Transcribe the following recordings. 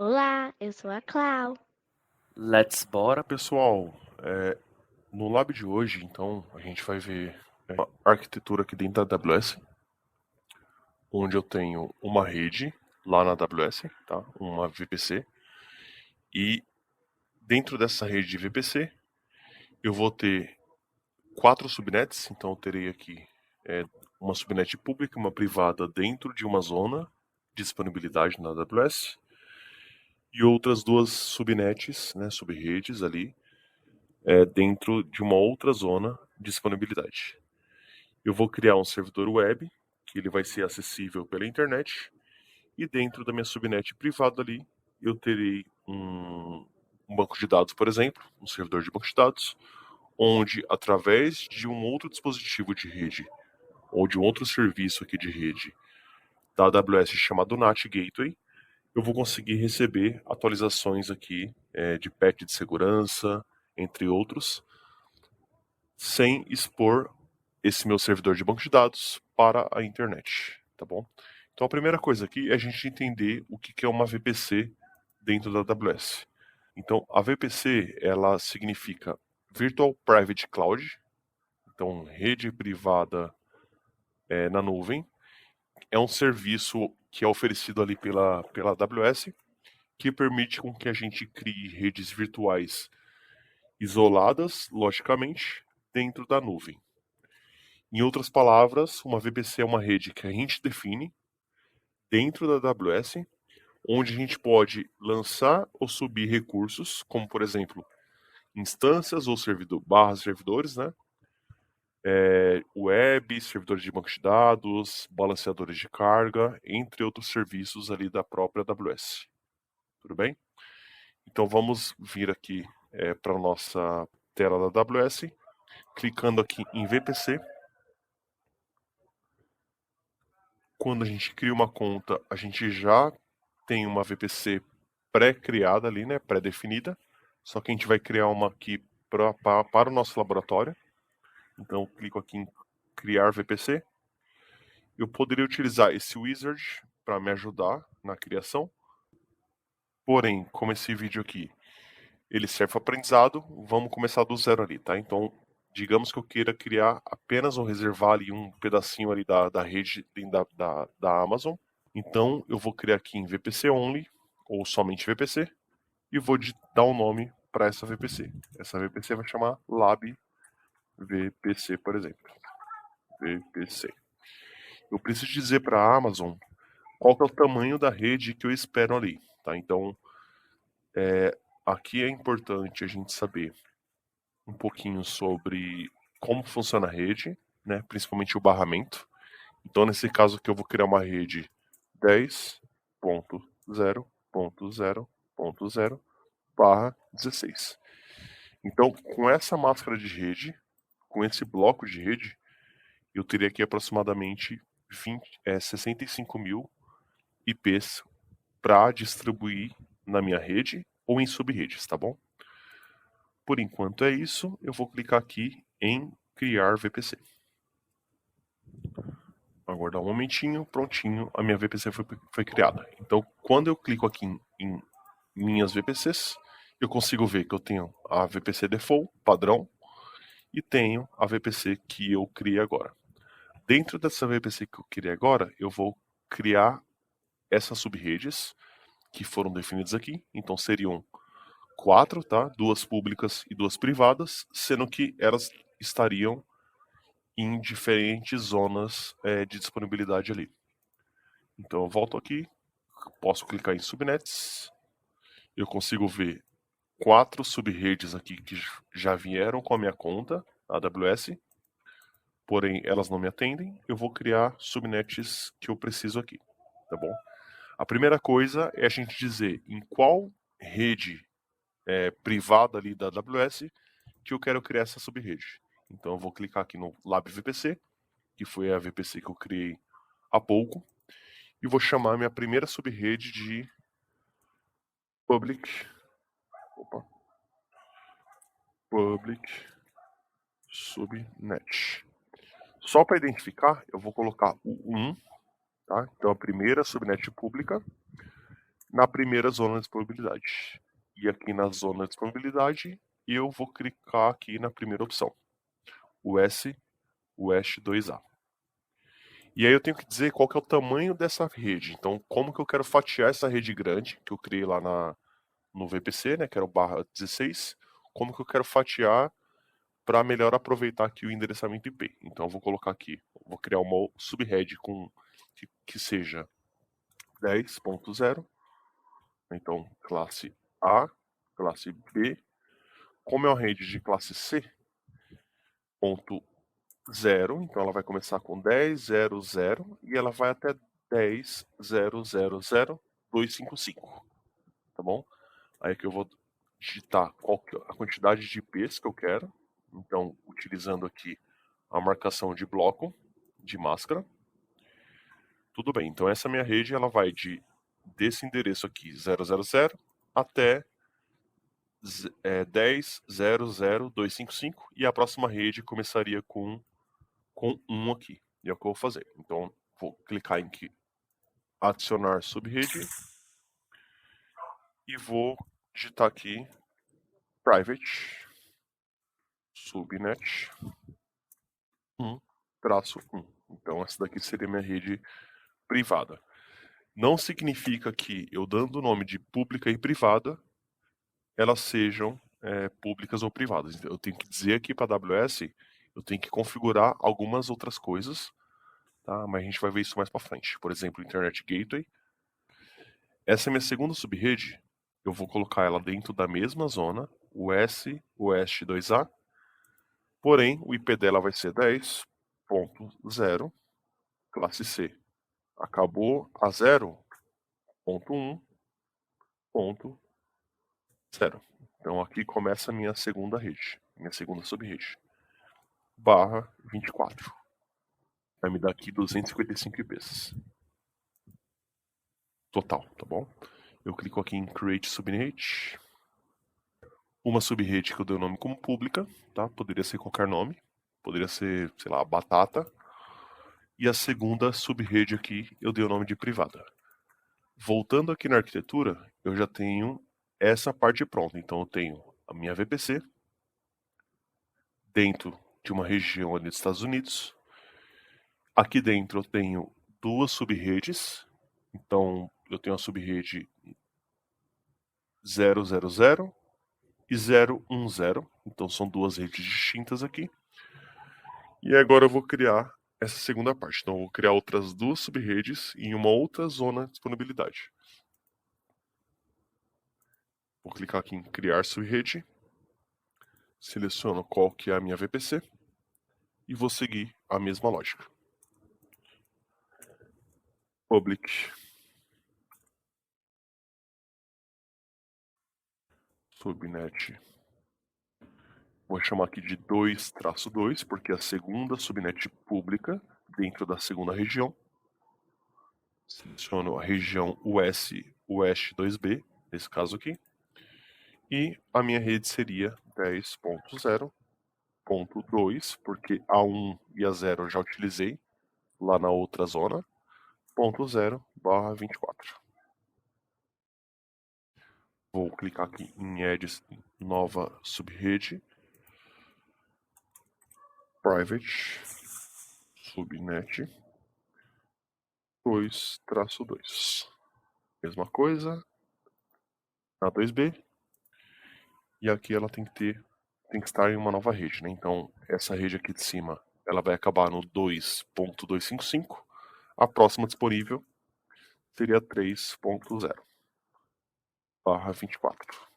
Olá, eu sou a Clau. Bora, pessoal. No lab de hoje, então, a gente vai ver a arquitetura aqui dentro da AWS, onde eu tenho uma rede lá na AWS, tá? Uma VPC. E dentro dessa rede de VPC, eu vou ter 4 subnets. Então, eu terei aqui uma subnet pública e uma privada dentro de uma zona de disponibilidade na AWS. E outras 2 subnets, né, subredes ali, dentro de uma outra zona de disponibilidade. Eu vou criar um servidor web, que ele vai ser acessível pela internet, e dentro da minha subnet privada ali, eu terei um banco de dados, por exemplo, um servidor de banco de dados, onde através de um outro dispositivo de rede, ou de um outro serviço aqui de rede da AWS chamado NAT Gateway, eu vou conseguir receber atualizações aqui de patch de segurança, entre outros, sem expor esse meu servidor de banco de dados para a internet, tá bom? Então a primeira coisa aqui é a gente entender o que é uma VPC dentro da AWS. Então a VPC ela significa Virtual Private Cloud, então rede privada na nuvem. É um serviço que é oferecido ali pela AWS, que permite com que a gente crie redes virtuais isoladas, logicamente, dentro da nuvem. Em outras palavras, uma VPC é uma rede que a gente define dentro da AWS, onde a gente pode lançar ou subir recursos, como por exemplo, instâncias ou servidores, né? Web, servidores de banco de dados, balanceadores de carga, entre outros serviços ali da própria AWS. Tudo bem? Então vamos vir aqui para a nossa tela da AWS, clicando aqui em VPC. Quando a gente cria uma conta, a gente já tem uma VPC pré-criada ali, né, pré-definida. Só que a gente vai criar uma aqui para o nosso laboratório. Então eu clico aqui em criar VPC. Eu poderia utilizar esse wizard para me ajudar na criação. Porém, como esse vídeo aqui ele serve para aprendizado, vamos começar do zero ali, tá? Então, digamos que eu queira criar apenas ou reservar ali um pedacinho ali da rede da Amazon. Então, eu vou criar aqui em VPC Only, ou somente VPC, e vou dar um nome para essa VPC. Essa VPC vai chamar Lab VPC, por exemplo. VPC. Eu preciso dizer para a Amazon qual que é o tamanho da rede que eu espero ali, tá? Então, aqui é importante a gente saber um pouquinho sobre como funciona a rede, né? Principalmente o barramento. Então, nesse caso aqui, eu vou criar uma rede 10.0.0.0/16. Então, com essa máscara de rede, com esse bloco de rede, eu teria aqui aproximadamente 65 mil IPs para distribuir na minha rede ou em subredes, tá bom? Por enquanto é isso, eu vou clicar aqui em criar VPC. Aguardar um momentinho, prontinho, a minha VPC foi criada. Então, quando eu clico aqui em minhas VPCs, eu consigo ver que eu tenho a VPC default, padrão, e tenho a VPC que eu criei agora. Dentro dessa VPC que eu criei agora, eu vou criar essas subredes que foram definidas aqui. Então seriam 4, tá? 2 públicas e 2 privadas, sendo que elas estariam em diferentes zonas de disponibilidade ali. Então eu volto aqui, posso clicar em subnets, eu consigo ver 4 subredes aqui que já vieram com a minha conta AWS, porém elas não me atendem. Eu vou criar subnets que eu preciso aqui, tá bom? A primeira coisa é a gente dizer em qual rede privada ali da AWS que eu quero criar essa subrede. Então eu vou clicar aqui no Lab VPC, que foi a VPC que eu criei há pouco, e vou chamar minha primeira subrede de public, public subnet. Só para identificar, eu vou colocar o 1, tá? Então a primeira subnet pública, na primeira zona de disponibilidade. E aqui na zona de disponibilidade, eu vou clicar aqui na primeira opção, o WESH2A. E aí eu tenho que dizer qual que é o tamanho dessa rede. Então, como que eu quero fatiar essa rede grande, que eu criei lá no VPC, né, que era o /16, como que eu quero fatiar para melhor aproveitar aqui o endereçamento IP. Então, eu vou colocar aqui, vou criar uma subrede que seja 10.0, então classe A, classe B. Como é uma rede de classe C, ponto 0, então ela vai começar com 10.0.0 e ela vai até 10.0.0.0.255, tá bom? Aí que eu vou digitar qual que é a quantidade de IPs que eu quero, então utilizando aqui a marcação de bloco de máscara. Tudo bem, então essa minha rede ela vai desse endereço aqui 000 até 10.0.0.255 e a próxima rede começaria com 1 aqui. E é o que eu vou fazer. Então, vou clicar em adicionar subrede e vou digitar aqui private subnet 1-1. Então, essa daqui seria minha rede privada. Não significa que eu dando o nome de pública e privada, elas sejam públicas ou privadas. Eu tenho que dizer aqui para a AWS, eu tenho que configurar algumas outras coisas, tá? Mas a gente vai ver isso mais para frente. Por exemplo, Internet Gateway. Essa é minha segunda subrede. Eu vou colocar ela dentro da mesma zona, o WESH2A, porém o IP dela vai ser 10.0, classe C. Acabou a 0.1.0. Então aqui começa a minha segunda rede, minha segunda subrede, /24. Vai me dar aqui 255 IPs. Total, tá bom? Eu clico aqui em Create Subnet. Uma subrede que eu dei o nome como pública, tá? Poderia ser qualquer nome. Poderia ser, sei lá, batata. E a segunda subrede aqui eu dei o nome de privada. Voltando aqui na arquitetura, eu já tenho essa parte pronta. Então eu tenho a minha VPC dentro de uma região ali dos Estados Unidos. Aqui dentro eu tenho duas subredes. Então eu tenho a subrede 000 e 010. Então são duas redes distintas aqui. E agora eu vou criar essa segunda parte. Então eu vou criar outras duas subredes em uma outra zona de disponibilidade. Vou clicar aqui em criar subrede. Seleciono qual que é a minha VPC. E vou seguir a mesma lógica. Public subnet. Vou chamar aqui de 2-2, porque é a segunda subnet pública dentro da segunda região. Seleciono a região WESH2B, nesse caso aqui. E a minha rede seria 10.0.2, porque a 1 e a 0 eu já utilizei lá na outra zona, .0/24. Vou clicar aqui em Add nova subrede, private subnet 2-2. Mesma coisa na 2B. E aqui ela tem que estar em uma nova rede, né? Então, essa rede aqui de cima, ela vai acabar no 2.255. A próxima disponível seria 3.0/24.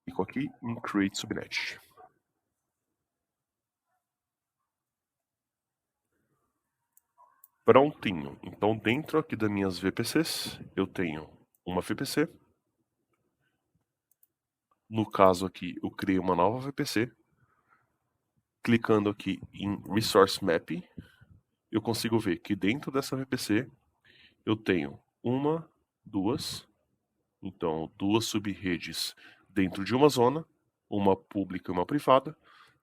Clico aqui em Create Subnet. Prontinho. Então, dentro aqui das minhas VPCs, eu tenho uma VPC. No caso aqui, eu criei uma nova VPC. Clicando aqui em Resource Map, eu consigo ver que dentro dessa VPC eu tenho duas subredes dentro de uma zona, uma pública e uma privada,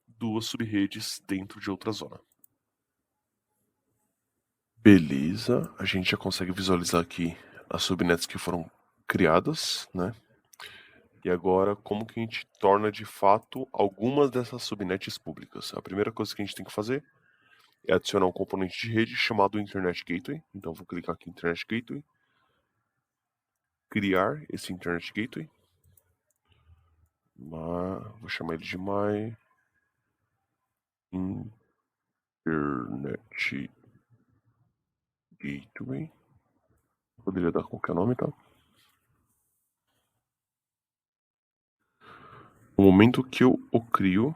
duas subredes dentro de outra zona. Beleza, a gente já consegue visualizar aqui as subnets que foram criadas, né? E agora, como que a gente torna de fato algumas dessas subnets públicas? A primeira coisa que a gente tem que fazer é adicionar um componente de rede chamado Internet Gateway. Então, vou clicar aqui em Internet Gateway, criar esse Internet Gateway. Vou chamar ele de My Internet Gateway. Poderia dar qualquer nome, tá? No momento que eu o crio,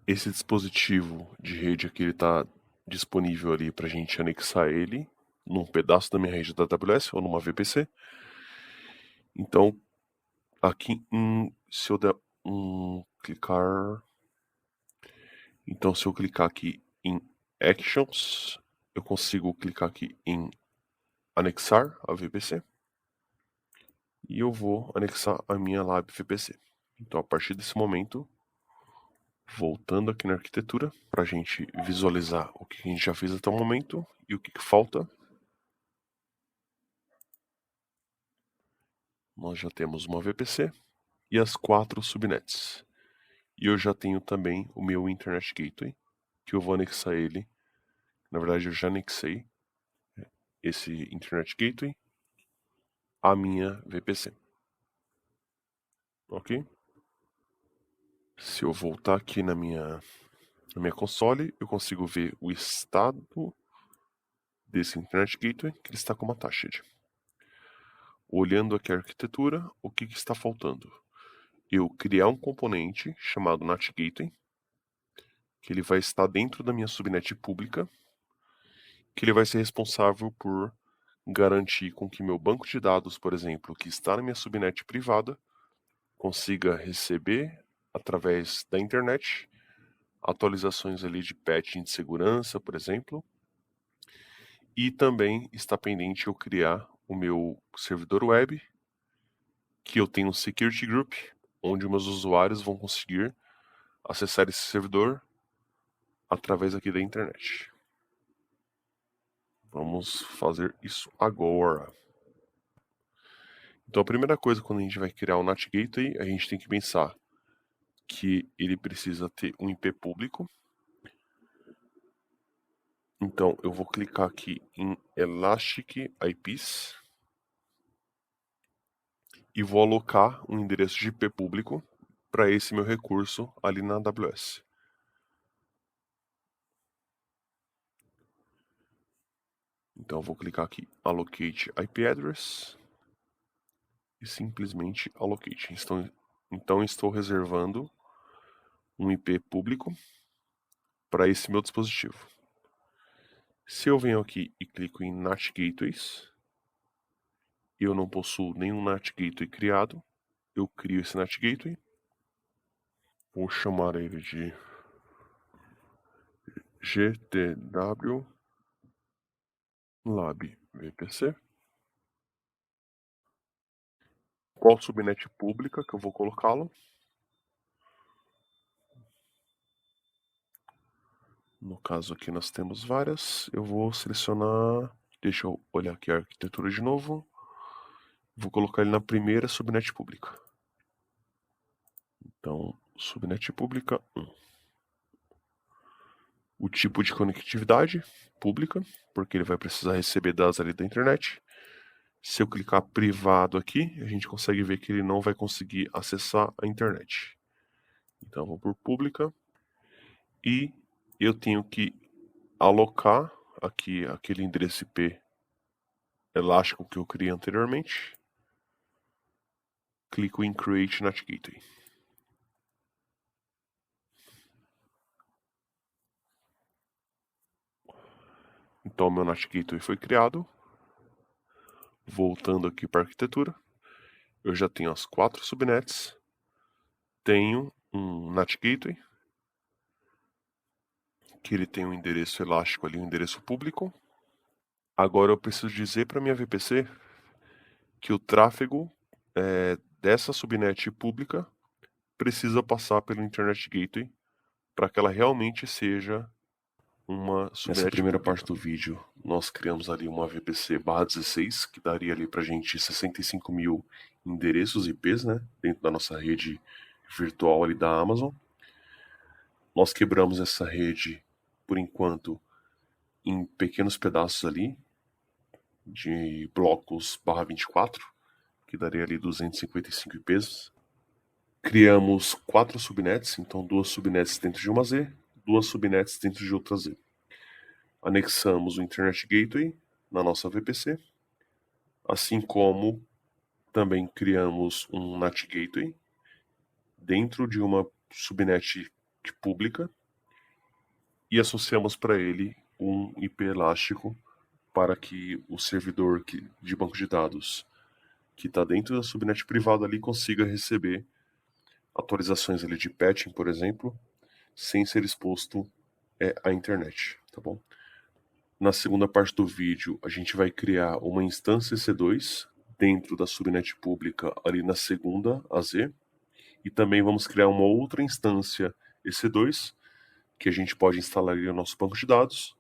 esse dispositivo de rede aqui, ele está disponível ali para a gente anexar ele num pedaço da minha rede da AWS ou numa VPC. Então, aqui se eu der clicar... Então, se eu clicar aqui em Actions, eu consigo clicar aqui em anexar a VPC. E eu vou anexar a minha Lab VPC. Então, a partir desse momento, voltando aqui na arquitetura, para a gente visualizar o que a gente já fez até o momento e o que falta. Nós já temos uma VPC e as 4 subnets. E eu já tenho também o meu Internet Gateway, que eu vou anexar ele. Na verdade, eu já anexei esse Internet Gateway à minha VPC. Ok? Se eu voltar aqui na minha console, eu consigo ver o estado desse Internet Gateway, que ele está como attached. Olhando aqui a arquitetura, o que está faltando? Eu criar um componente chamado NAT Gateway, que ele vai estar dentro da minha subnet pública, que ele vai ser responsável por garantir com que meu banco de dados, por exemplo, que está na minha subnet privada, consiga receber, através da internet, atualizações ali de patching de segurança, por exemplo, e também está pendente eu criar o meu servidor web, que eu tenho um security group, onde meus usuários vão conseguir acessar esse servidor através aqui da internet. Vamos fazer isso agora. Então, a primeira coisa quando a gente vai criar o NAT Gateway, a gente tem que pensar que ele precisa ter um IP público. Então, eu vou clicar aqui em Elastic IPs e vou alocar um endereço de IP público para esse meu recurso ali na AWS. Então, eu vou clicar aqui Allocate IP Address e simplesmente Allocate. Então, estou reservando um IP público para esse meu dispositivo. Se eu venho aqui e clico em NAT Gateways, eu não possuo nenhum NAT Gateway criado, eu crio esse NAT Gateway, vou chamar ele de GTW Lab VPC. Qual subnet pública que eu vou colocá-lo? No caso aqui nós temos várias, eu vou selecionar, deixa eu olhar aqui a arquitetura de novo, vou colocar ele na primeira subnet pública. Então, subnet pública 1. O tipo de conectividade pública, porque ele vai precisar receber dados ali da internet. Se eu clicar privado aqui, a gente consegue ver que ele não vai conseguir acessar a internet. Então, eu vou por pública e eu tenho que alocar aqui aquele endereço IP elástico que eu criei anteriormente. Clico em Create NAT Gateway. Então, meu NAT Gateway foi criado. Voltando aqui para a arquitetura, eu já tenho as 4 subnets, tenho um NAT Gateway, que ele tem um endereço elástico ali, um endereço público. Agora eu preciso dizer para minha VPC que o tráfego dessa subnet pública precisa passar pelo Internet Gateway para que ela realmente seja uma subnet. Nessa primeira parte do vídeo, nós criamos ali uma VPC/16, que daria ali pra gente 65 mil endereços IPs, né, dentro da nossa rede virtual ali da Amazon. Nós quebramos essa rede, por enquanto, em pequenos pedaços ali, de blocos /24, que daria ali 255 IPs. Criamos 4 subnets, então 2 subnets dentro de uma Z, 2 subnets dentro de outra Z. Anexamos o Internet Gateway na nossa VPC, assim como também criamos um NAT Gateway dentro de uma subnet pública e associamos para ele um IP elástico para que o servidor de banco de dados que está dentro da subnet privada ali consiga receber atualizações ali de patching, por exemplo, sem ser exposto à internet, tá bom? Na segunda parte do vídeo, a gente vai criar uma instância EC2 dentro da subnet pública ali na segunda AZ, e também vamos criar uma outra instância EC2 que a gente pode instalar ali no nosso banco de dados,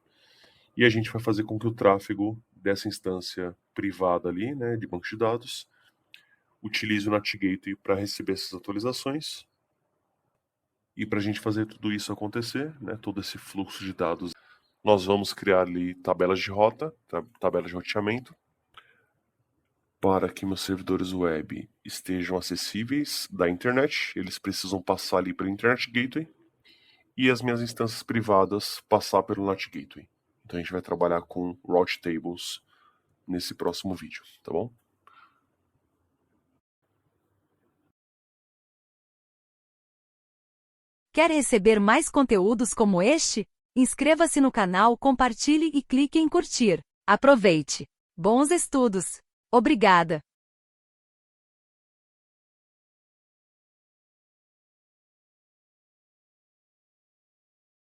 e a gente vai fazer com que o tráfego dessa instância privada ali, né, de banco de dados, utilize o NAT Gateway para receber essas atualizações. E para a gente fazer tudo isso acontecer, né, todo esse fluxo de dados, nós vamos criar ali tabelas de rota, tabelas de roteamento, para que meus servidores web estejam acessíveis da internet. Eles precisam passar ali pelo Internet Gateway e as minhas instâncias privadas passar pelo NAT Gateway. Então a gente vai trabalhar com route tables nesse próximo vídeo, tá bom? Quer receber mais conteúdos como este? Inscreva-se no canal, compartilhe e clique em curtir. Aproveite! Bons estudos! Obrigada!